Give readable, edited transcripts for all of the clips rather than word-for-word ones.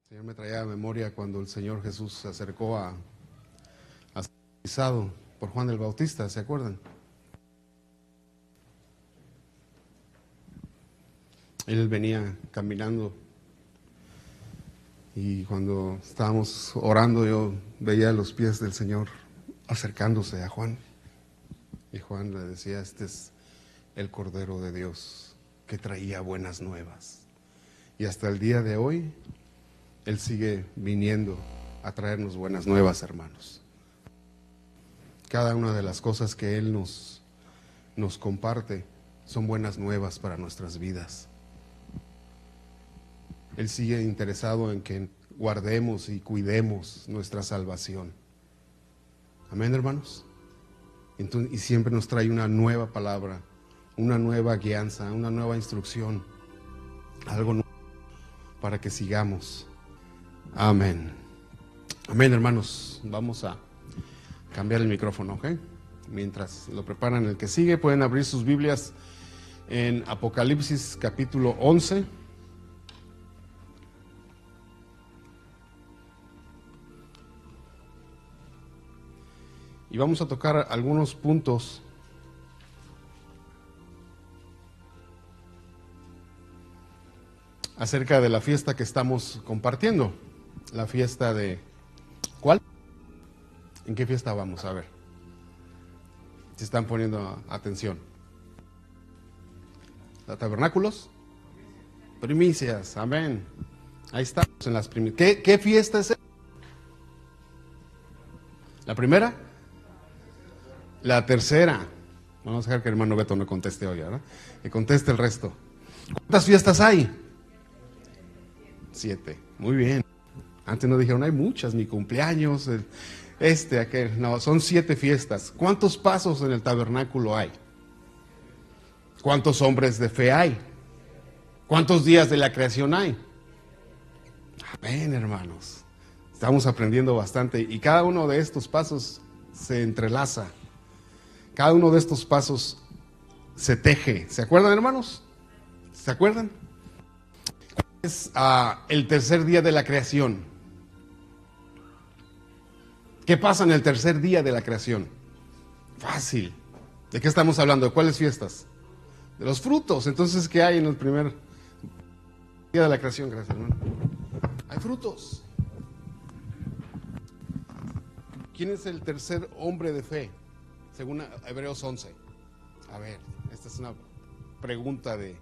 Señor, me traía a memoria cuando el Señor Jesús se acercó a ser bautizado por Juan el Bautista, ¿se acuerdan? Él venía caminando y cuando estábamos orando yo veía los pies del Señor acercándose a Juan. Y Juan le decía, este es el Cordero de Dios que traía buenas nuevas. Y hasta el día de hoy, Él sigue viniendo a traernos buenas nuevas, hermanos. Cada una de las cosas que Él nos comparte son buenas nuevas para nuestras vidas. Él sigue interesado en que guardemos y cuidemos nuestra salvación. Amén, hermanos. Entonces, y siempre nos trae una nueva palabra, una nueva guianza, una nueva instrucción, algo nuevo para que sigamos. Amén. Amén, hermanos. Vamos a cambiar el micrófono, ¿ok? Mientras lo preparan el que sigue, pueden abrir sus Biblias en Apocalipsis capítulo 11. Y vamos a tocar algunos puntos acerca de la fiesta que estamos compartiendo. La fiesta de... ¿Cuál? ¿En qué fiesta vamos? A ver. Si están poniendo atención. ¿La tabernáculos? Primicias, amén. Ahí estamos en las primicias. ¿Qué fiesta es esa? ¿La primera? La tercera. Vamos a dejar que el hermano Beto no conteste hoy, ¿verdad? Que conteste el resto. ¿Cuántas fiestas hay? 7. Muy bien. Antes nos dijeron, hay muchas, mi cumpleaños, aquel. No, son 7 fiestas. ¿Cuántos pasos en el tabernáculo hay? ¿Cuántos hombres de fe hay? ¿Cuántos días de la creación hay? Amén, hermanos. Estamos aprendiendo bastante y cada uno de estos pasos se entrelaza. Cada uno de estos pasos se teje. ¿Se acuerdan, hermanos? ¿Se acuerdan? Es el tercer día de la creación. ¿Qué pasa en el tercer día de la creación? Fácil. ¿De qué estamos hablando? ¿De cuáles fiestas? De los frutos. Entonces, ¿qué hay en el primer día de la creación? Gracias, hermano. Hay frutos. ¿Quién es el tercer hombre de fe? Según Hebreos 11. A ver, esta es una pregunta de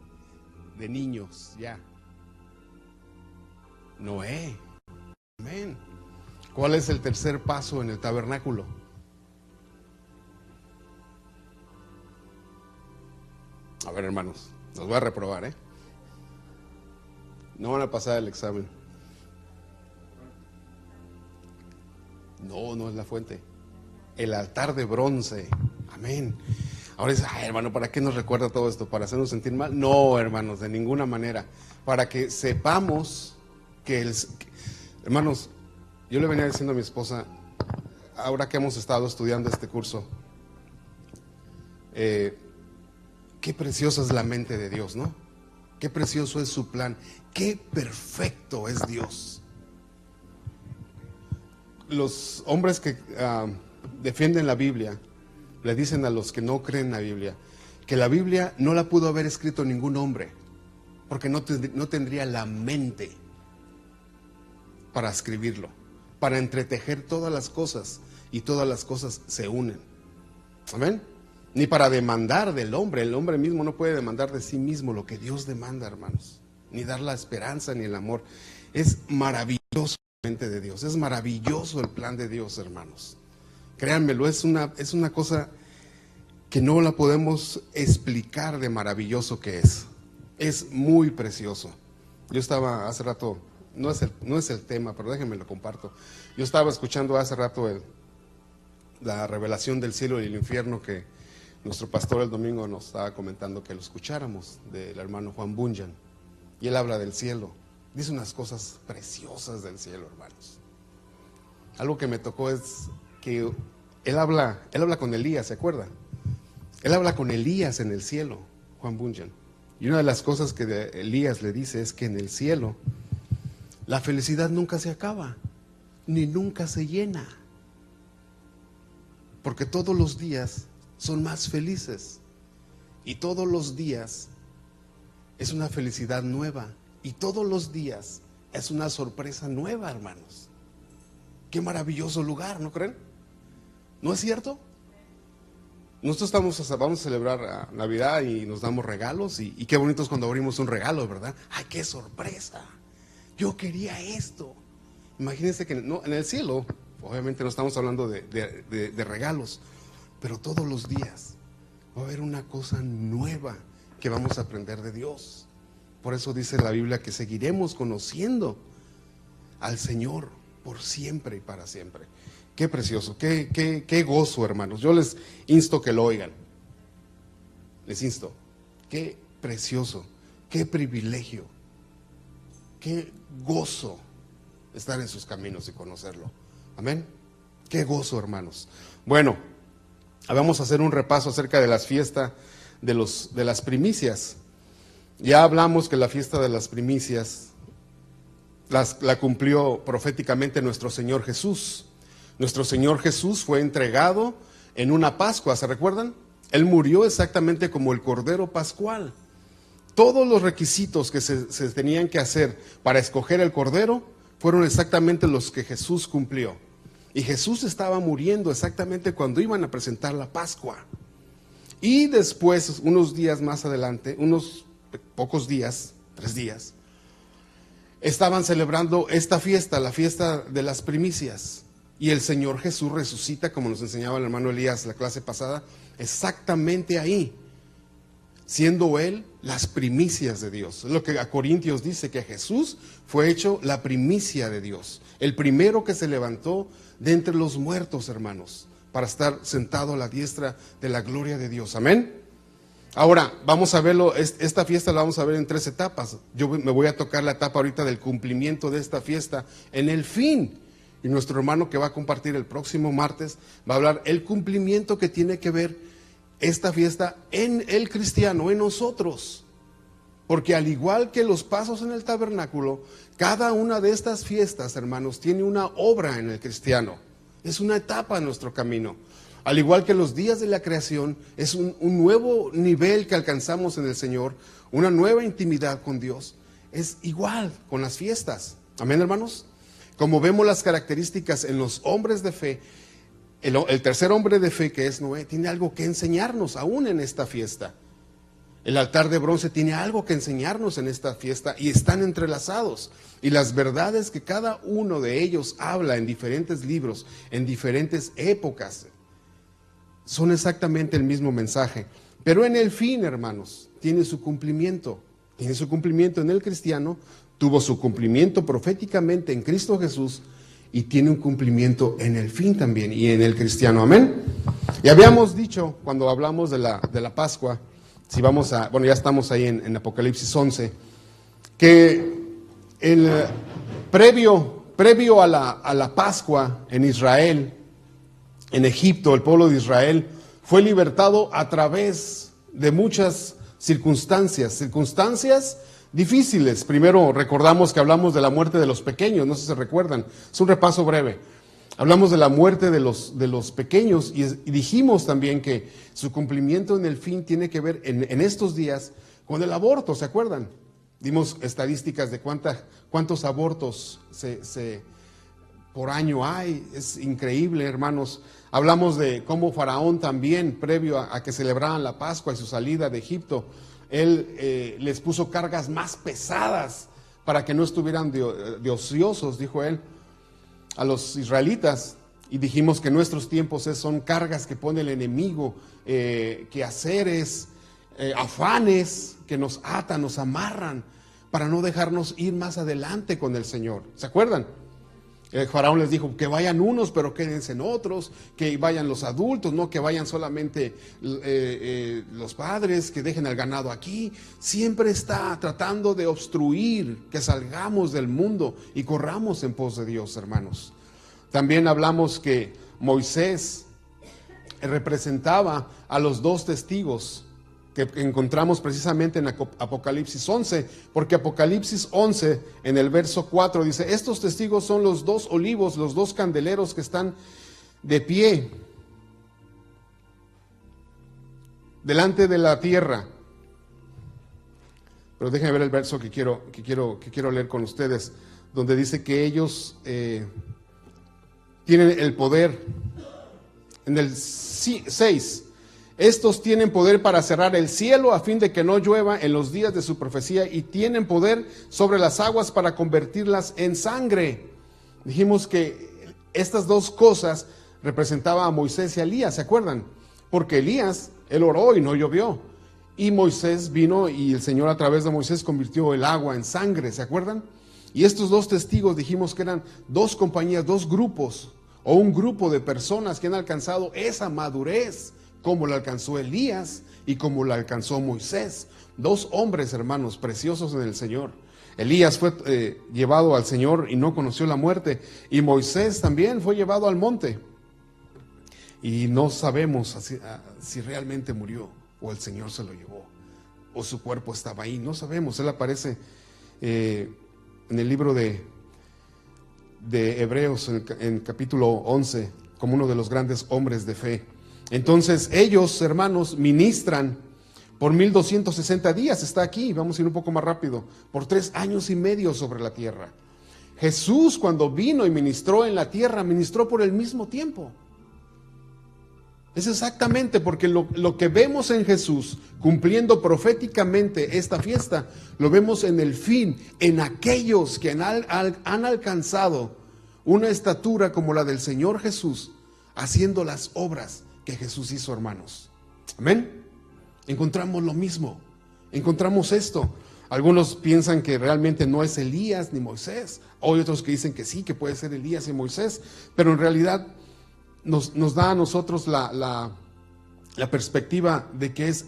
niños, ya. Noé. Amén. ¿Cuál es el tercer paso en el tabernáculo? A ver, hermanos, los voy a reprobar, ¿eh? No van a pasar el examen. No es la fuente. El altar de bronce. Amén. Ahora dice, ay, hermano, ¿para qué nos recuerda todo esto? ¿Para hacernos sentir mal? No, hermanos, de ninguna manera. Para que sepamos que hermanos, yo le venía diciendo a mi esposa, ahora que hemos estado estudiando este curso, qué preciosa es la mente de Dios, ¿no? Qué precioso es su plan. Qué perfecto es Dios. Los hombres que defienden la Biblia le dicen a los que no creen en la Biblia que la Biblia no la pudo haber escrito ningún hombre porque no tendría la mente para escribirlo, para entretejer todas las cosas y todas las cosas se unen. Amén. Ni para demandar del hombre. El hombre mismo no puede demandar de sí mismo lo que Dios demanda, hermanos, ni dar la esperanza ni el amor. Es maravilloso la mente de Dios, es maravilloso el plan de Dios, hermanos. Créanmelo, es una cosa que no la podemos explicar de maravilloso que es. Es muy precioso. Yo estaba hace rato, no es el tema, pero déjenme lo comparto. Yo estaba escuchando hace rato la revelación del cielo y el infierno que nuestro pastor el domingo nos estaba comentando que lo escucháramos, del hermano Juan Bunyan. Y él habla del cielo. Dice unas cosas preciosas del cielo, hermanos. Algo que me tocó es que él habla con Elías, ¿se acuerda? Él habla con Elías en el cielo, Juan Bunyan. Y una de las cosas que Elías le dice es que en el cielo La felicidad nunca se acaba, ni nunca se llena, porque todos los días son más felices y todos los días es una felicidad nueva y todos los días es una sorpresa nueva, hermanos. Qué maravilloso lugar, ¿no creen? ¿No es cierto? Nosotros vamos a celebrar Navidad y nos damos regalos y qué bonito es cuando abrimos un regalo, ¿verdad? ¡Ay, qué sorpresa! Yo quería esto. Imagínense que no, en el cielo, obviamente no estamos hablando de regalos, pero todos los días va a haber una cosa nueva que vamos a aprender de Dios. Por eso dice la Biblia que seguiremos conociendo al Señor por siempre y para siempre. Qué precioso, qué gozo, hermanos. Yo les insto que lo oigan. Les insto. Qué precioso, qué privilegio, qué gozo estar en sus caminos y conocerlo. Amén. Qué gozo, hermanos. Bueno, vamos a hacer un repaso acerca de las fiestas de las primicias. Ya hablamos que la fiesta de las primicias la cumplió proféticamente nuestro Señor Jesús. Nuestro Señor Jesús fue entregado en una Pascua, ¿se recuerdan? Él murió exactamente como el Cordero Pascual. Todos los requisitos que se tenían que hacer para escoger el Cordero fueron exactamente los que Jesús cumplió. Y Jesús estaba muriendo exactamente cuando iban a presentar la Pascua. Y después, unos días más adelante, unos pocos días, 3 días, estaban celebrando esta fiesta, la fiesta de las primicias. Y el Señor Jesús resucita, como nos enseñaba el hermano Elías la clase pasada, exactamente ahí, siendo Él las primicias de Dios. Es lo que a Corintios dice, que Jesús fue hecho la primicia de Dios, el primero que se levantó de entre los muertos, hermanos, para estar sentado a la diestra de la gloria de Dios. Amén. Ahora, vamos a verlo, esta fiesta la vamos a ver en 3 etapas. Yo me voy a tocar la etapa ahorita del cumplimiento de esta fiesta en el fin. Y nuestro hermano que va a compartir el próximo martes va a hablar el cumplimiento que tiene que ver esta fiesta en el cristiano, en nosotros. Porque al igual que los pasos en el tabernáculo, cada una de estas fiestas, hermanos, tiene una obra en el cristiano. Es una etapa en nuestro camino. Al igual que los días de la creación, es un nuevo nivel que alcanzamos en el Señor, una nueva intimidad con Dios. Es igual con las fiestas. Amén, hermanos. Como vemos las características en los hombres de fe, el tercer hombre de fe, que es Noé, tiene algo que enseñarnos aún en esta fiesta. El altar de bronce tiene algo que enseñarnos en esta fiesta y están entrelazados. Y las verdades que cada uno de ellos habla en diferentes libros, en diferentes épocas, son exactamente el mismo mensaje. Pero en el fin, hermanos, tiene su cumplimiento. Tiene su cumplimiento en el cristiano, tuvo su cumplimiento proféticamente en Cristo Jesús y tiene un cumplimiento en el fin también y en el cristiano. Amén. Y habíamos dicho cuando hablamos de la Pascua, si vamos a, bueno, ya estamos ahí en Apocalipsis 11, que previo a la Pascua en Israel, en Egipto, el pueblo de Israel fue libertado a través de muchas circunstancias difíciles. Primero recordamos que hablamos de la muerte de los pequeños, no sé si se recuerdan, es un repaso breve. Hablamos de la muerte de los pequeños y dijimos también que su cumplimiento en el fin tiene que ver en estos días con el aborto, ¿se acuerdan? Dimos estadísticas de cuántos abortos por año hay, es increíble, hermanos. Hablamos de cómo Faraón también, previo a que celebraran la Pascua y su salida de Egipto, él les puso cargas más pesadas para que no estuvieran de ociosos, dijo él, a los israelitas. Y dijimos que nuestros tiempos son cargas que pone el enemigo, quehaceres, afanes que nos atan, nos amarran, para no dejarnos ir más adelante con el Señor. ¿Se acuerdan? El Faraón les dijo que vayan unos, pero quédense en otros, que vayan los adultos, no que vayan solamente los padres, que dejen al ganado aquí. Siempre está tratando de obstruir que salgamos del mundo y corramos en pos de Dios, hermanos. También hablamos que Moisés representaba a los 2 testigos que encontramos precisamente en Apocalipsis 11, porque Apocalipsis 11 en el verso 4 dice, estos testigos son los dos olivos, los dos candeleros que están de pie delante de la tierra. Pero déjenme ver el verso que quiero leer con ustedes, donde dice que ellos tienen el poder. En el 6, estos tienen poder para cerrar el cielo a fin de que no llueva en los días de su profecía y tienen poder sobre las aguas para convertirlas en sangre. Dijimos que estas dos cosas representaban a Moisés y a Elías, ¿se acuerdan? Porque Elías, él oró y no llovió. Y Moisés vino y el Señor a través de Moisés convirtió el agua en sangre, ¿se acuerdan? Y estos dos testigos dijimos que eran dos compañías, dos grupos o un grupo de personas que han alcanzado esa madurez como la alcanzó Elías y como la alcanzó Moisés. Dos hombres, hermanos, preciosos en el Señor. Elías fue llevado al Señor y no conoció la muerte. Y Moisés también fue llevado al monte. Y no sabemos si realmente murió o el Señor se lo llevó o su cuerpo estaba ahí. No sabemos. Él aparece en el libro de Hebreos, en capítulo 11, como uno de los grandes hombres de fe. Entonces ellos, hermanos, ministran por 1260 días, está aquí, vamos a ir un poco más rápido, por 3 años y medio sobre la tierra. Jesús, cuando vino y ministró en la tierra, ministró por el mismo tiempo. Es exactamente porque lo que vemos en Jesús, cumpliendo proféticamente esta fiesta, lo vemos en el fin, en aquellos que han alcanzado una estatura como la del Señor Jesús, haciendo las obras que Jesús hizo, hermanos. Amén. Encontramos lo mismo, encontramos esto. Algunos piensan que realmente no es Elías ni Moisés, hay otros que dicen que sí, que puede ser Elías y Moisés, pero en realidad nos da a nosotros la perspectiva de que es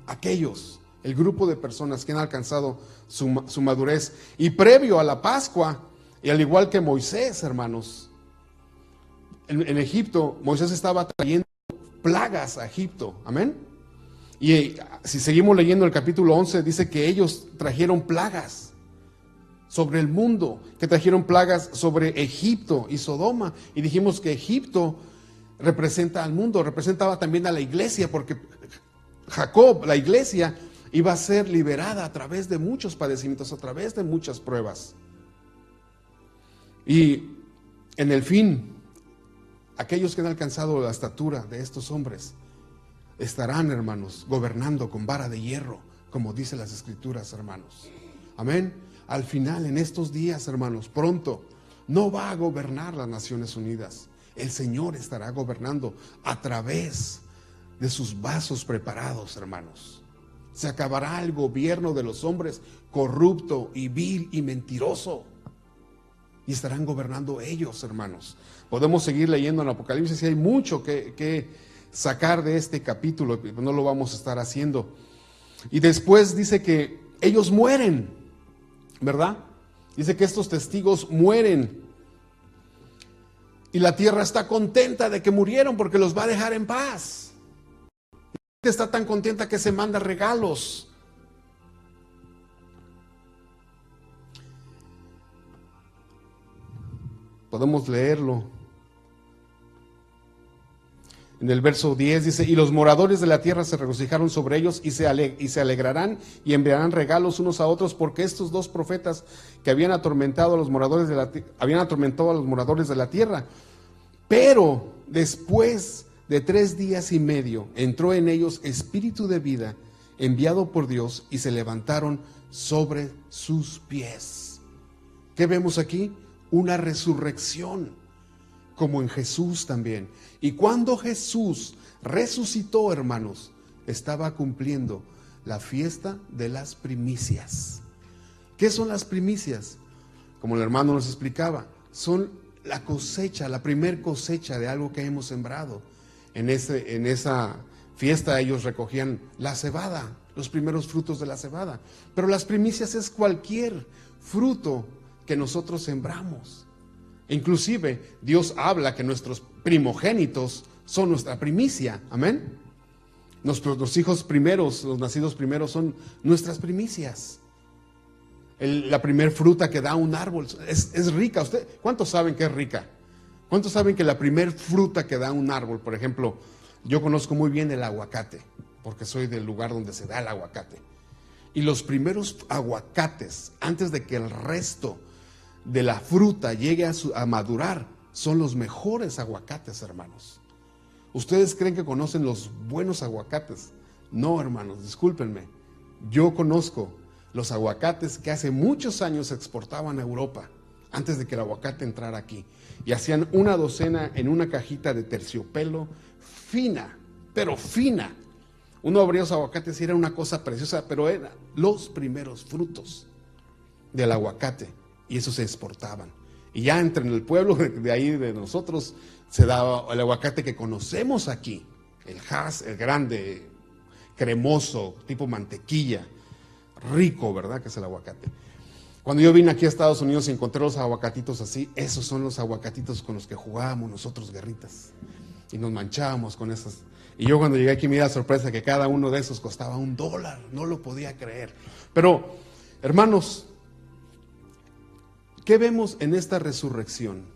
aquellos, el grupo de personas que han alcanzado su madurez. Y previo a la Pascua, y al igual que Moisés, hermanos, en Egipto, Moisés estaba trayendo plagas a Egipto, amén. Y si seguimos leyendo el capítulo 11, dice que ellos trajeron plagas sobre el mundo, que trajeron plagas sobre Egipto y Sodoma. Y dijimos que Egipto representa al mundo, representaba también a la iglesia, porque Jacob, la iglesia, iba a ser liberada a través de muchos padecimientos, a través de muchas pruebas. Y en el fin, aquellos que han alcanzado la estatura de estos hombres estarán, hermanos, gobernando con vara de hierro, como dice las Escrituras, hermanos. Amén. Al final, en estos días, hermanos, pronto, no va a gobernar las Naciones Unidas. El Señor estará gobernando a través de sus vasos preparados, hermanos. Se acabará el gobierno de los hombres corrupto y vil y mentiroso. Y estarán gobernando ellos, hermanos. Podemos seguir leyendo en Apocalipsis y hay mucho que sacar de este capítulo, no lo vamos a estar haciendo. Y después dice que ellos mueren, ¿verdad? Dice que estos testigos mueren. Y la tierra está contenta de que murieron porque los va a dejar en paz. Está tan contenta que se manda regalos. Podemos leerlo. En el verso 10 dice, y los moradores de la tierra se regocijaron sobre ellos y se alegrarán y enviarán regalos unos a otros, porque estos dos profetas que habían atormentado a los moradores de la tierra. Pero después de 3 días y medio entró en ellos espíritu de vida enviado por Dios y se levantaron sobre sus pies. ¿Qué vemos aquí? Una resurrección, como en Jesús también. Y cuando Jesús resucitó, hermanos, estaba cumpliendo la fiesta de las primicias. ¿Qué son las primicias? Como el hermano nos explicaba, son la cosecha, la primer cosecha de algo que hemos sembrado. En esa fiesta ellos recogían la cebada, los primeros frutos de la cebada. Pero las primicias es cualquier fruto que nosotros sembramos. Inclusive Dios habla que nuestros primogénitos son nuestra primicia, amén. Nuestros hijos primeros, los nacidos primeros, son nuestras primicias. La primer fruta que da un árbol es rica. ¿Cuántos saben que es rica? ¿Cuántos saben que la primer fruta que da un árbol, por ejemplo, yo conozco muy bien el aguacate, porque soy del lugar donde se da el aguacate? Y los primeros aguacates, antes de que el resto de la fruta llegue a madurar, son los mejores aguacates, hermanos. ¿Ustedes creen que conocen los buenos aguacates? No, hermanos, discúlpenme. Yo conozco los aguacates que hace muchos años se exportaban a Europa, antes de que el aguacate entrara aquí. Y hacían una docena en una cajita de terciopelo fina, pero fina. Uno abría los aguacates y era una cosa preciosa, pero eran los primeros frutos del aguacate. Y eso se exportaban. Y ya en el pueblo de ahí de nosotros se daba el aguacate que conocemos aquí, el Hass, el grande, cremoso, tipo mantequilla, rico, ¿verdad? Que es el aguacate. Cuando yo vine aquí a Estados Unidos y encontré los aguacatitos así, esos son los aguacatitos con los que jugábamos nosotros guerritas. Y nos manchábamos con esas. Y yo cuando llegué aquí me di la sorpresa que cada uno de esos costaba $1. No lo podía creer. Pero, hermanos, ¿qué vemos en esta resurrección?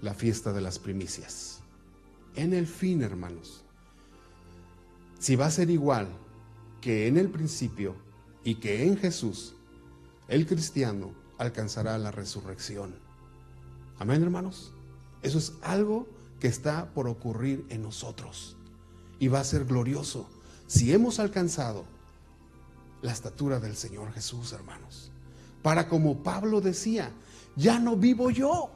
La fiesta de las primicias. En el fin, hermanos, si va a ser igual que en el principio y que en Jesús, el cristiano alcanzará la resurrección. Amén, hermanos. Eso es algo que está por ocurrir en nosotros y va a ser glorioso si hemos alcanzado la estatura del Señor Jesús, hermanos. Para, como Pablo decía, ya no vivo yo,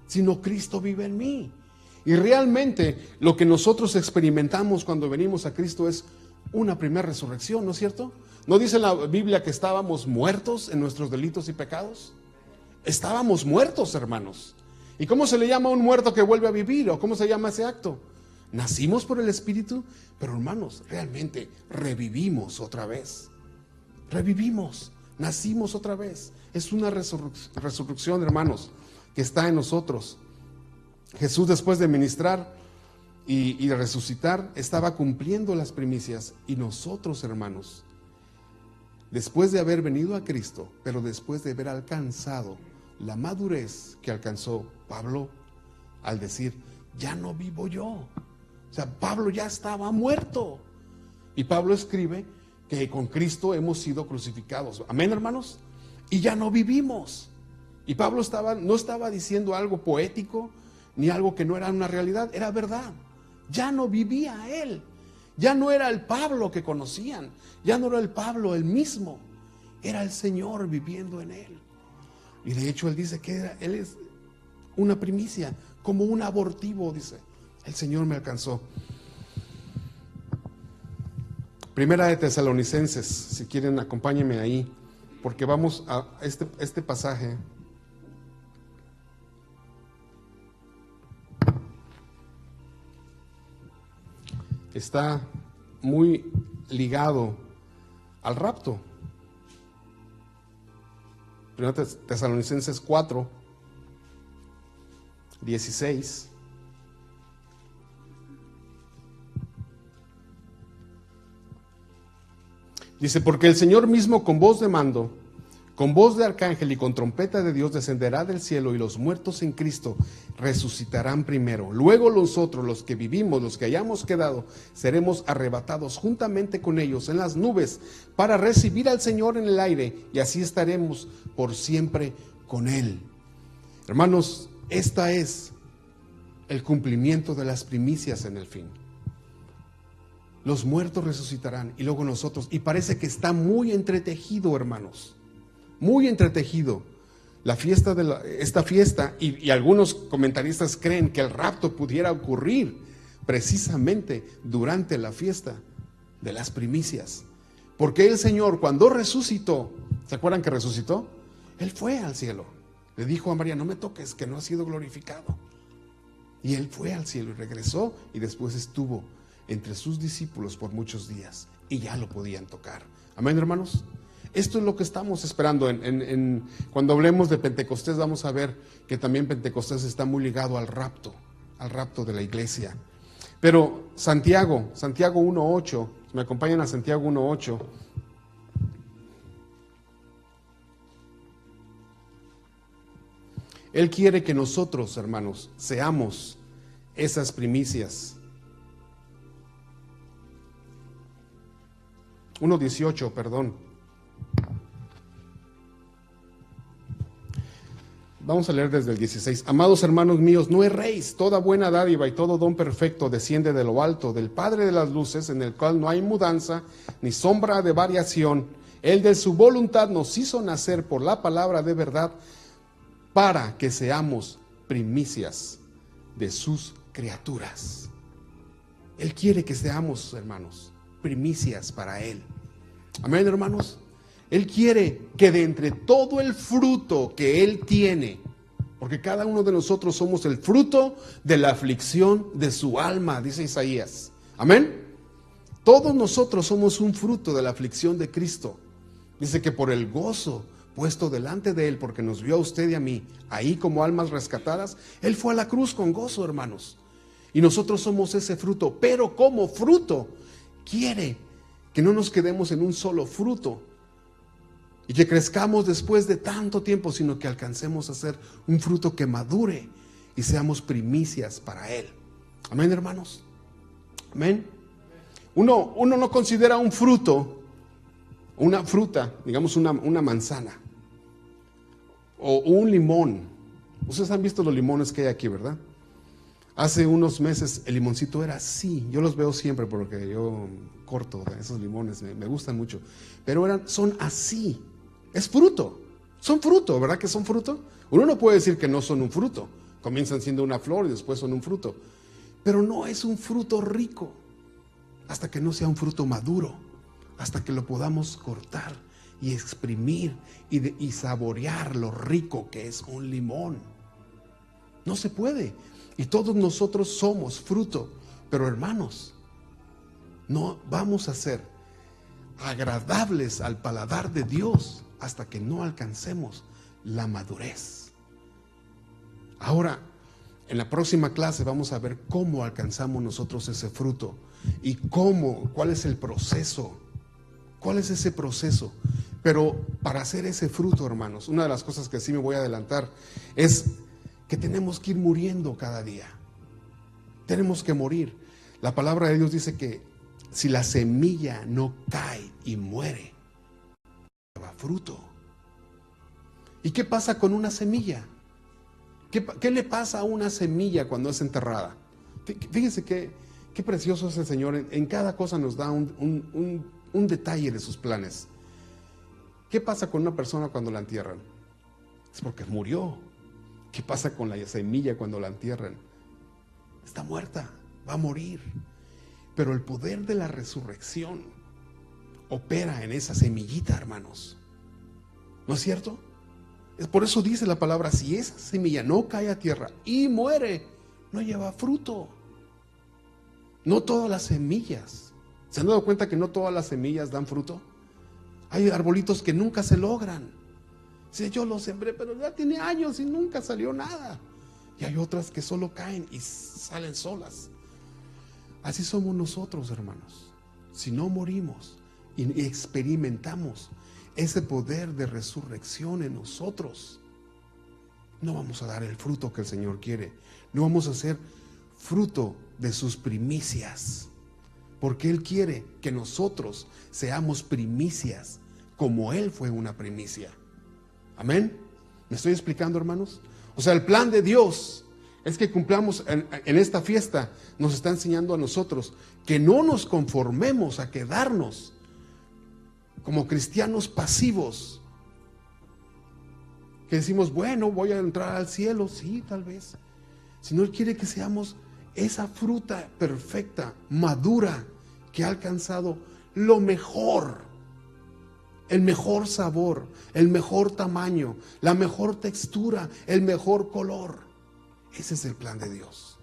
sino Cristo vive en mí. Y realmente lo que nosotros experimentamos cuando venimos a Cristo es una primera resurrección, ¿no es cierto? ¿No dice la Biblia que estábamos muertos en nuestros delitos y pecados? Estábamos muertos, hermanos. ¿Y cómo se le llama a un muerto que vuelve a vivir? ¿O cómo se llama ese acto? Nacimos por el Espíritu, pero hermanos, realmente revivimos otra vez. Revivimos, nacimos otra vez. Es una resurrección, hermanos, que está en nosotros. Jesús, después de ministrar y de resucitar, estaba cumpliendo las primicias. Y nosotros, hermanos, después de haber venido a Cristo, pero después de haber alcanzado la madurez que alcanzó Pablo al decir, ya no vivo yo. O sea, Pablo ya estaba muerto. Y Pablo escribe que con Cristo hemos sido crucificados. Amén, hermanos. Y ya no vivimos. Y Pablo no estaba diciendo algo poético, ni algo que no era una realidad, era verdad. Ya no vivía él. Ya no era el Pablo que conocían. Ya no era el Pablo el mismo. Era el Señor viviendo en él. Y de hecho él dice que él es una primicia, como un abortivo, dice. El Señor me alcanzó. Primera de Tesalonicenses, si quieren acompáñenme ahí, porque vamos a este pasaje. Está muy ligado al rapto. Primera Tesalonicenses 4, 16. Dice, porque el Señor mismo con voz de mando, con voz de arcángel y con trompeta de Dios descenderá del cielo, y los muertos en Cristo resucitarán primero. Luego nosotros, los que vivimos, los que hayamos quedado, seremos arrebatados juntamente con ellos en las nubes para recibir al Señor en el aire, y así estaremos por siempre con Él. Hermanos, esta es el cumplimiento de las primicias en el fin. Los muertos resucitarán y luego nosotros. Y parece que está muy entretejido, hermanos. Muy entretejido. Esta fiesta, y algunos comentaristas creen que el rapto pudiera ocurrir precisamente durante la fiesta de las primicias. Porque el Señor, cuando resucitó, ¿se acuerdan que resucitó? Él fue al cielo. Le dijo a María, no me toques, que no ha sido glorificado. Y Él fue al cielo y regresó, y después estuvo entre sus discípulos por muchos días, y ya lo podían tocar. Amén, hermanos. Esto es lo que estamos esperando. Cuando hablemos de Pentecostés, vamos a ver que también Pentecostés está muy ligado al rapto de la iglesia. Pero Santiago 1:8, me acompañan a Santiago 1:8. Él quiere que nosotros, hermanos, seamos esas primicias. 1:18, perdón. Vamos a leer desde el 16. Amados hermanos míos, no erréis, toda buena dádiva y todo don perfecto desciende de lo alto, del Padre de las luces, en el cual no hay mudanza ni sombra de variación. Él de su voluntad nos hizo nacer por la palabra de verdad, para que seamos primicias de sus criaturas. Él quiere que seamos, hermanos, primicias para Él. Amén, hermanos. Él quiere que de entre todo el fruto que Él tiene, porque cada uno de nosotros somos el fruto de la aflicción de su alma, dice Isaías. Amén. Todos nosotros somos un fruto de la aflicción de Cristo. Dice que por el gozo puesto delante de Él, porque nos vio a usted y a mí, ahí como almas rescatadas, Él fue a la cruz con gozo, hermanos. Y nosotros somos ese fruto, pero como fruto, quiere que no nos quedemos en un solo fruto y que crezcamos después de tanto tiempo, sino que alcancemos a ser un fruto que madure y seamos primicias para Él. Amén, hermanos. Amén. Uno no considera un fruto, una fruta, digamos una manzana o un limón. Ustedes han visto los limones que hay aquí, ¿verdad? Hace unos meses el limoncito era así. Yo los veo siempre porque yo corto esos limones, me gustan mucho. Pero son así. Es fruto. Son fruto, ¿verdad que son fruto? Uno no puede decir que no son un fruto. Comienzan siendo una flor y después son un fruto. Pero no es un fruto rico hasta que no sea un fruto maduro, hasta que lo podamos cortar y exprimir y saborear lo rico que es un limón. No se puede. Y todos nosotros somos fruto. Pero hermanos, no vamos a ser agradables al paladar de Dios hasta que no alcancemos la madurez. Ahora, en la próxima clase vamos a ver cómo alcanzamos nosotros ese fruto y cuál es el proceso. ¿Cuál es ese proceso? Pero para hacer ese fruto, hermanos, una de las cosas que sí me voy a adelantar es que tenemos que ir muriendo cada día. Tenemos que morir. La palabra de Dios dice que si la semilla no cae y muere, lleva fruto. ¿Y qué pasa con una semilla? ¿Qué le pasa a una semilla cuando es enterrada? Fíjense qué precioso es el Señor. En cada cosa nos da un detalle de sus planes. ¿Qué pasa con una persona cuando la entierran? Es porque murió. ¿Qué pasa con la semilla cuando la entierran? Está muerta, va a morir. Pero el poder de la resurrección opera en esa semillita, hermanos. ¿No es cierto? Es por eso dice la palabra, si esa semilla no cae a tierra y muere, no lleva fruto. No todas las semillas. ¿Se han dado cuenta que no todas las semillas dan fruto? Hay arbolitos que nunca se logran. Sí, yo lo sembré, pero ya tiene años y nunca salió nada. Y hay otras que solo caen y salen solas. Así somos nosotros, hermanos. Si no morimos y experimentamos ese poder de resurrección en nosotros, no vamos a dar el fruto que el Señor quiere. No vamos a ser fruto de sus primicias. Porque Él quiere que nosotros seamos primicias, como Él fue una primicia. Amén. ¿Me estoy explicando, hermanos? O sea, el plan de Dios es que cumplamos en esta fiesta. Nos está enseñando a nosotros que no nos conformemos a quedarnos como cristianos pasivos, que decimos, bueno, voy a entrar al cielo. Sí, tal vez. Sino Él quiere que seamos esa fruta perfecta, madura, que ha alcanzado lo mejor, el mejor sabor, el mejor tamaño, la mejor textura, el mejor color. Ese es el plan de Dios,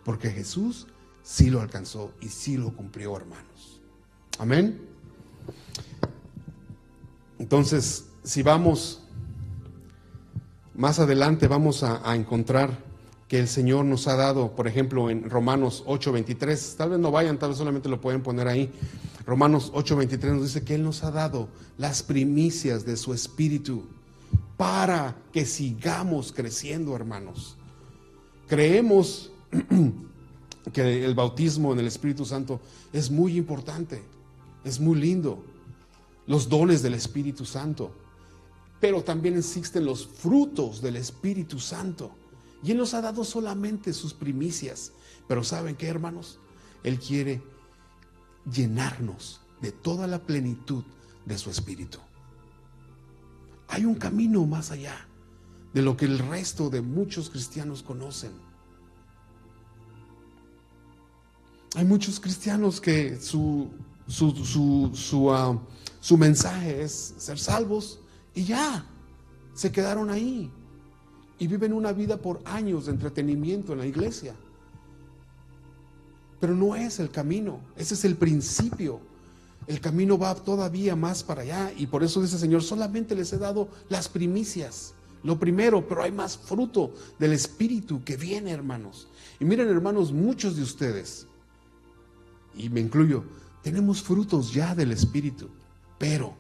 porque Jesús sí lo alcanzó y sí lo cumplió, hermanos. Amén. Entonces, si vamos más adelante, vamos a encontrar que el Señor nos ha dado, por ejemplo, en Romanos 8:23, tal vez no vayan, tal vez solamente lo pueden poner ahí. Romanos 8:23 nos dice que Él nos ha dado las primicias de su Espíritu para que sigamos creciendo, hermanos. Creemos que el bautismo en el Espíritu Santo es muy importante, es muy lindo, los dones del Espíritu Santo, pero también existen los frutos del Espíritu Santo. Y Él nos ha dado solamente sus primicias. Pero ¿saben qué, hermanos? Él quiere llenarnos de toda la plenitud de su Espíritu. Hay un camino más allá de lo que el resto de muchos cristianos conocen. Hay muchos cristianos que su mensaje es ser salvos y ya, se quedaron ahí. Y viven una vida por años de entretenimiento en la iglesia. Pero no es el camino, ese es el principio. El camino va todavía más para allá. Y por eso dice el Señor, solamente les he dado las primicias, lo primero, pero hay más fruto del Espíritu que viene, hermanos. Y miren, hermanos, muchos de ustedes, y me incluyo, tenemos frutos ya del Espíritu, pero,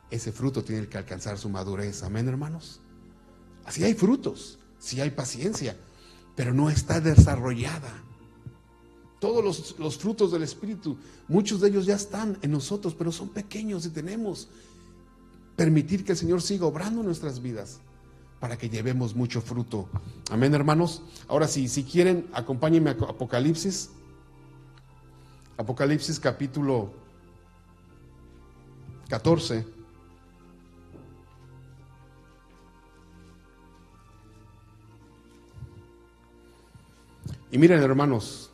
ese fruto tiene que alcanzar su madurez. Amén, hermanos. Así hay frutos, sí hay paciencia, pero no está desarrollada. Todos los frutos del Espíritu, muchos de ellos ya están en nosotros, pero son pequeños y tenemos permitir que el Señor siga obrando en nuestras vidas para que llevemos mucho fruto. Amén, hermanos. Ahora sí, si quieren, acompáñenme a Apocalipsis. Apocalipsis capítulo 14. Y miren, hermanos,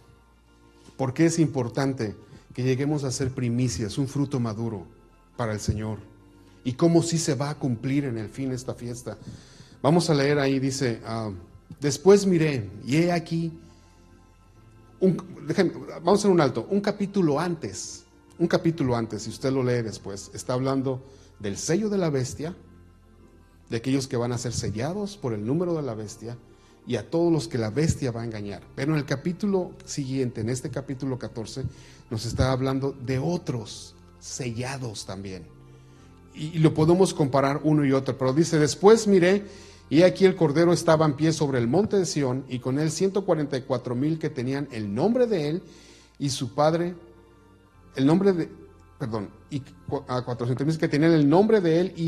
¿por qué es importante que lleguemos a ser primicias, un fruto maduro para el Señor? Y cómo sí se va a cumplir en el fin esta fiesta. Vamos a leer ahí, dice, después miré, y he aquí, vamos a hacer un alto, un capítulo antes, si usted lo lee después, está hablando del sello de la bestia, de aquellos que van a ser sellados por el número de la bestia, y a todos los que la bestia va a engañar. Pero en el capítulo siguiente, en este capítulo 14, nos está hablando de otros sellados también. Y lo podemos comparar uno y otro, pero dice, después miré, y aquí el Cordero estaba en pie sobre el monte de Sión, y con él 144,000 que tenían el nombre de él y su padre, y a 400,000 que tenían el nombre de él y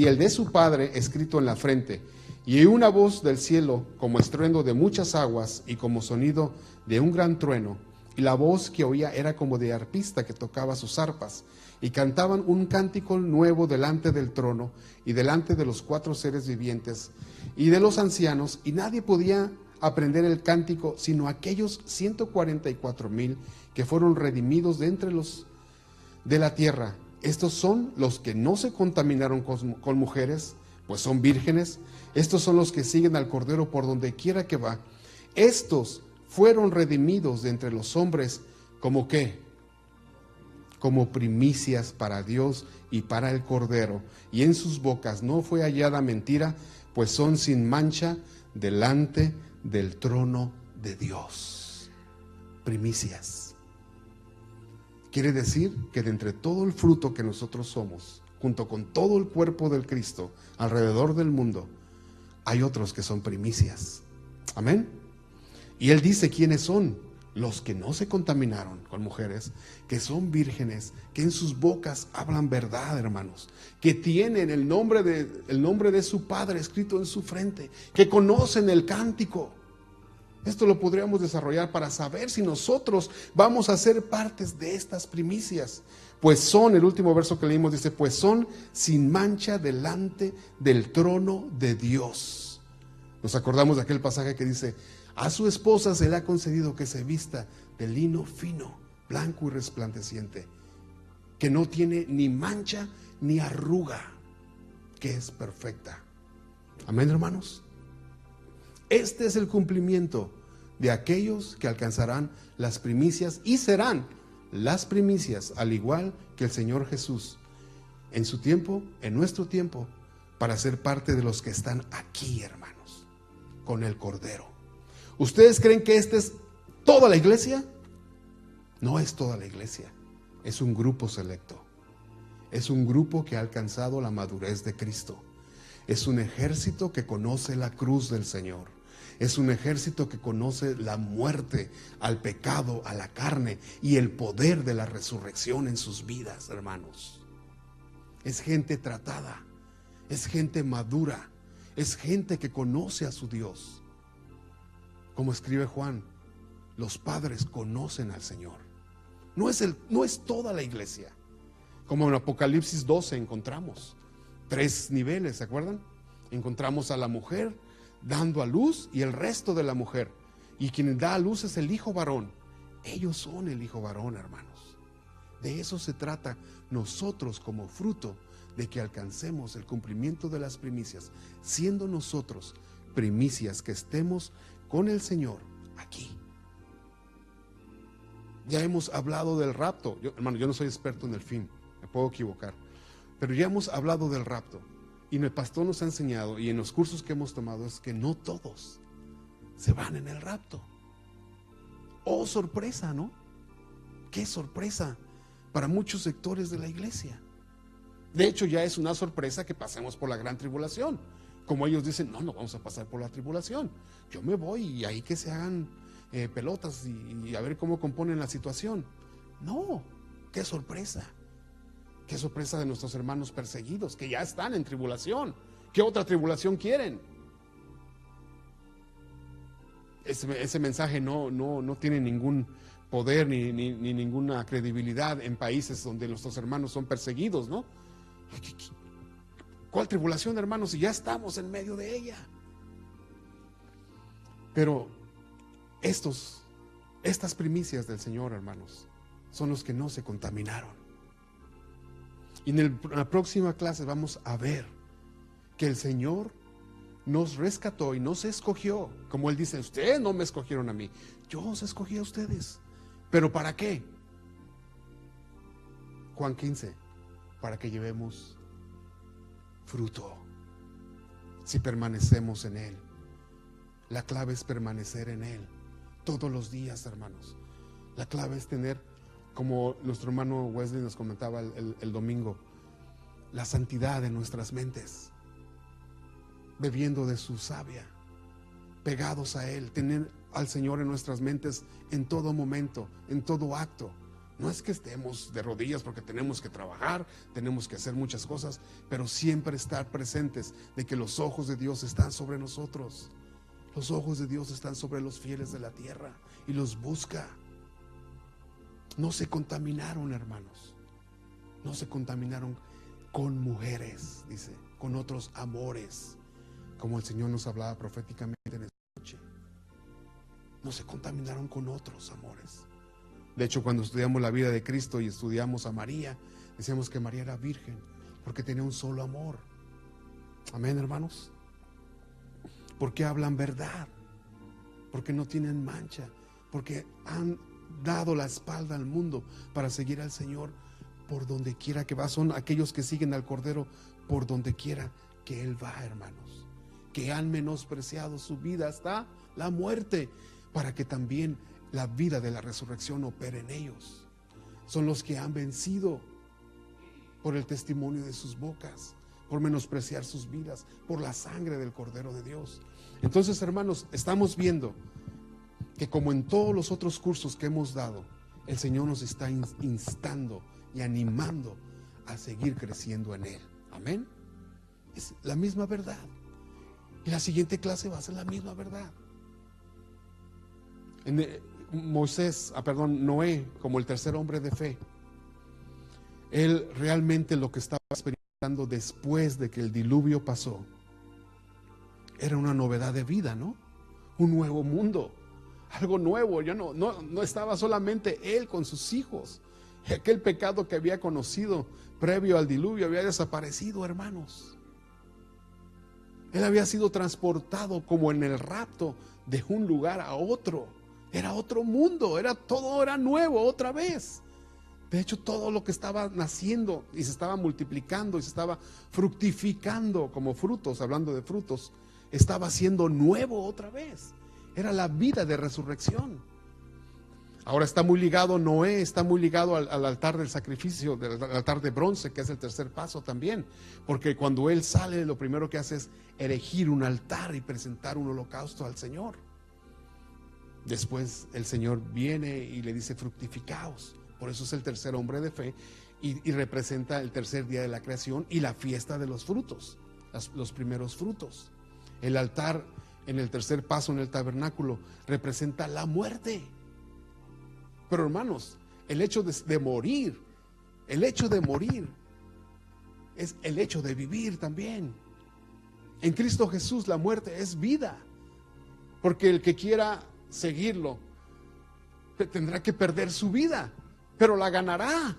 el de su padre escrito en la frente. Y una voz del cielo, como estruendo de muchas aguas y como sonido de un gran trueno. Y la voz que oía era como de arpista que tocaba sus arpas. Y cantaban un cántico nuevo delante del trono y delante de los 4 seres vivientes y de los ancianos. Y nadie podía aprender el cántico sino aquellos 144,000 que fueron redimidos de entre los de la tierra. Estos son los que no se contaminaron con mujeres, pues son vírgenes. Estos son los que siguen al Cordero por donde quiera que va. Estos fueron redimidos de entre los hombres, ¿como qué? Como primicias para Dios y para el Cordero. Y en sus bocas no fue hallada mentira, pues son sin mancha delante del trono de Dios. Primicias. Quiere decir que de entre todo el fruto que nosotros somos, junto con todo el cuerpo del Cristo alrededor del mundo, hay otros que son primicias. Amén. Y Él dice quiénes son: los que no se contaminaron con mujeres, que son vírgenes, que en sus bocas hablan verdad, hermanos, que tienen el nombre de su Padre escrito en su frente, que conocen el cántico. Esto lo podríamos desarrollar para saber si nosotros vamos a ser partes de estas primicias. Pues son, el último verso que leímos dice, pues son sin mancha delante del trono de Dios. Nos acordamos de aquel pasaje que dice, a su esposa se le ha concedido que se vista de lino fino, blanco y resplandeciente, que no tiene ni mancha ni arruga, que es perfecta. Amén, hermanos. Este es el cumplimiento de aquellos que alcanzarán las primicias y serán las primicias, al igual que el Señor Jesús, en su tiempo, en nuestro tiempo, para ser parte de los que están aquí, hermanos. con el Cordero. ¿Ustedes creen que esta es toda la iglesia? No es toda la iglesia, es un grupo selecto. Es un grupo que ha alcanzado la madurez de Cristo. Es un ejército que conoce la cruz del Señor. Es un ejército que conoce la muerte, al pecado, a la carne y el poder de la resurrección en sus vidas, hermanos. Es gente tratada, es gente madura, es gente que conoce a su Dios. Como escribe Juan, los padres conocen al Señor. No es toda la iglesia. Como en Apocalipsis 12 encontramos 3 niveles, ¿se acuerdan? Encontramos a la mujer dando a luz y el resto de la mujer. Y quien da a luz es el hijo varón. Ellos son el hijo varón, hermanos. De eso se trata nosotros como fruto de que alcancemos el cumplimiento de las primicias, siendo nosotros primicias que estemos con el Señor aquí. Ya hemos hablado del rapto. Hermano, yo no soy experto en el fin, me puedo equivocar, pero ya hemos hablado del rapto. Y el pastor nos ha enseñado, y en los cursos que hemos tomado, es que no todos se van en el rapto. Oh, sorpresa, ¿no? Qué sorpresa para muchos sectores de la iglesia. De hecho, ya es una sorpresa que pasemos por la gran tribulación. Como ellos dicen, no vamos a pasar por la tribulación. Yo me voy y ahí que se hagan pelotas y a ver cómo componen la situación. No, qué sorpresa. Qué sorpresa de nuestros hermanos perseguidos, que ya están en tribulación. ¿Qué otra tribulación quieren? Ese mensaje no tiene ningún poder ni ninguna credibilidad en países donde nuestros hermanos son perseguidos, ¿no? ¿Cuál tribulación, hermanos? Si ya estamos en medio de ella. Pero estas primicias del Señor, hermanos, son los que no se contaminaron. Y en la próxima clase vamos a ver que el Señor nos rescató y nos escogió. Como Él dice, ustedes no me escogieron a mí, yo os escogí a ustedes. ¿Pero para qué? Juan 15, para que llevemos fruto, si permanecemos en Él. La clave es permanecer en Él todos los días, hermanos. La clave es tener, como nuestro hermano Wesley nos comentaba el domingo, la santidad en nuestras mentes, bebiendo de su savia, pegados a Él, tener al Señor en nuestras mentes en todo momento, en todo acto. No es que estemos de rodillas porque tenemos que trabajar, tenemos que hacer muchas cosas, pero siempre estar presentes de que los ojos de Dios están sobre nosotros. Los ojos de Dios están sobre los fieles de la tierra y los busca. No se contaminaron, hermanos. No se contaminaron con mujeres, dice, con otros amores, como el Señor nos hablaba proféticamente en esta noche. No se contaminaron con otros amores. De hecho, cuando estudiamos la vida de Cristo y estudiamos a María, decíamos que María era virgen porque tenía un solo amor. Amén, hermanos. Porque hablan verdad, porque no tienen mancha, porque han dado la espalda al mundo para seguir al Señor por donde quiera que va. Son aquellos que siguen al Cordero por donde quiera que Él va, hermanos, que han menospreciado su vida hasta la muerte, para que también la vida de la resurrección opere en ellos. Son los que han vencido por el testimonio de sus bocas, por menospreciar sus vidas, por la sangre del Cordero de Dios. Entonces, hermanos, estamos viendo que, como en todos los otros cursos que hemos dado, el Señor nos está instando y animando a seguir creciendo en Él. Amén. Es la misma verdad. Y la siguiente clase va a ser la misma verdad. Noé, como el tercer hombre de fe, él realmente lo que estaba experimentando después de que el diluvio pasó era una novedad de vida, ¿no? Un nuevo mundo, algo nuevo. Ya no estaba solamente él con sus hijos. Aquel pecado que había conocido previo al diluvio había desaparecido, hermanos. Él había sido transportado como en el rapto de un lugar a otro. Era otro mundo, todo era nuevo otra vez. De hecho, todo lo que estaba naciendo y se estaba multiplicando y se estaba fructificando como frutos, hablando de frutos, estaba siendo nuevo otra vez. Era la vida de resurrección. Ahora está muy ligado, Noé está muy ligado al altar del sacrificio, del altar de bronce, que es el tercer paso también. Porque cuando él sale, lo primero que hace es erigir un altar y presentar un holocausto al Señor. Después el Señor viene y le dice: fructificaos. Por eso es el tercer hombre de fe y representa el tercer día de la creación y la fiesta de los frutos, los primeros frutos. El altar en el tercer paso, en el tabernáculo, representa la muerte. Pero hermanos, el hecho de morir, el hecho de morir es el hecho de vivir también. En Cristo Jesús la muerte es vida, porque el que quiera seguirlo tendrá que perder su vida, pero la ganará.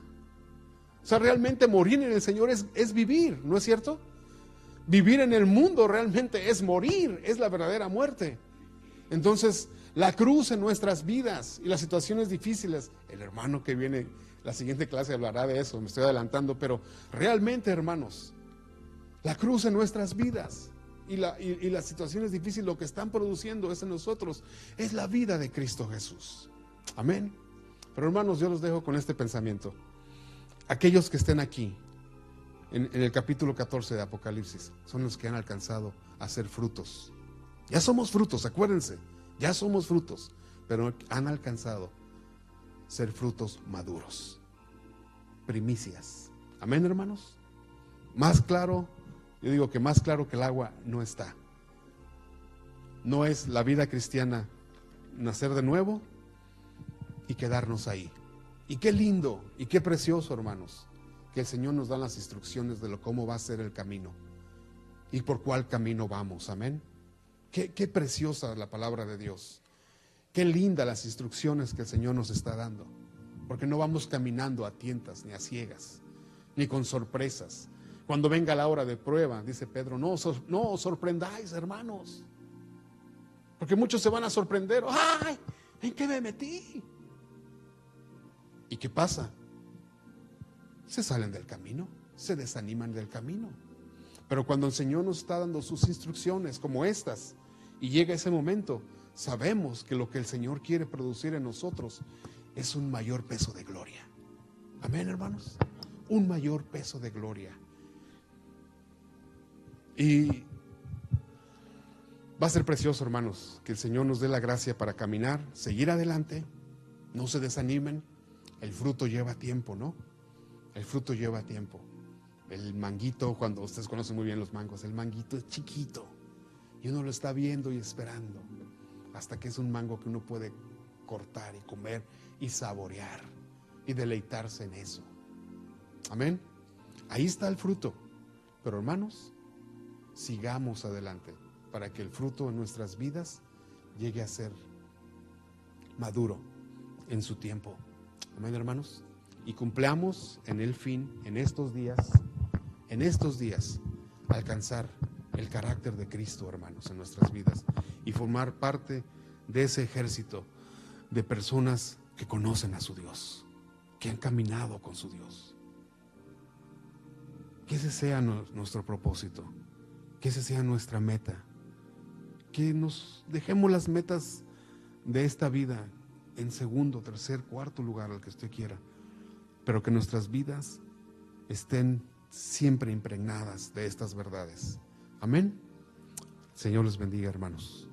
O sea, realmente morir en el Señor es vivir, ¿no es cierto? Vivir en el mundo realmente es morir, es la verdadera muerte. Entonces, la cruz en nuestras vidas y las situaciones difíciles, el hermano que viene, la siguiente clase hablará de eso, me estoy adelantando, pero realmente, hermanos, la cruz en nuestras vidas y las situaciones difíciles, lo que están produciendo es en nosotros, es la vida de Cristo Jesús. Amén. Pero hermanos, yo los dejo con este pensamiento. Aquellos que estén aquí, en el capítulo 14 de Apocalipsis, son los que han alcanzado a ser frutos. Ya somos frutos, acuérdense, ya somos frutos, pero han alcanzado a ser frutos maduros, primicias. Amén, hermanos. Más claro, yo digo que más claro que el agua no está. No es la vida cristiana nacer de nuevo y quedarnos ahí. Y qué lindo y qué precioso, hermanos, que el Señor nos da las instrucciones de cómo va a ser el camino y por cuál camino vamos. Amén. Qué preciosa la palabra de Dios. Qué linda las instrucciones que el Señor nos está dando. Porque no vamos caminando a tientas, ni a ciegas, ni con sorpresas. Cuando venga la hora de prueba, dice Pedro, no os sorprendáis, hermanos. Porque muchos se van a sorprender. ¡Ay! ¿En qué me metí? ¿Y qué pasa? Se salen del camino, se desaniman del camino. Pero cuando el Señor nos está dando sus instrucciones como estas, y llega ese momento, sabemos que lo que el Señor quiere producir en nosotros es un mayor peso de gloria. Amén, hermanos. Un mayor peso de gloria. Y va a ser precioso, hermanos, que el Señor nos dé la gracia para caminar, seguir adelante. No se desanimen. El fruto lleva tiempo, ¿no? El fruto lleva tiempo. El manguito, cuando ustedes conocen muy bien los mangos, el manguito es chiquito y uno lo está viendo y esperando hasta que es un mango que uno puede cortar y comer y saborear y deleitarse en eso. Amén. Ahí está el fruto. Pero hermanos, sigamos adelante para que el fruto en nuestras vidas llegue a ser maduro en su tiempo. Amén, hermanos. Y cumplamos en el fin, en estos días, alcanzar el carácter de Cristo, hermanos, en nuestras vidas y formar parte de ese ejército de personas que conocen a su Dios, que han caminado con su Dios. Que ese sea nuestro propósito, que ese sea nuestra meta, que nos dejemos las metas de esta vida en segundo, tercer, cuarto lugar, al que usted quiera, pero que nuestras vidas estén siempre impregnadas de estas verdades. Amén. Señor les bendiga, hermanos.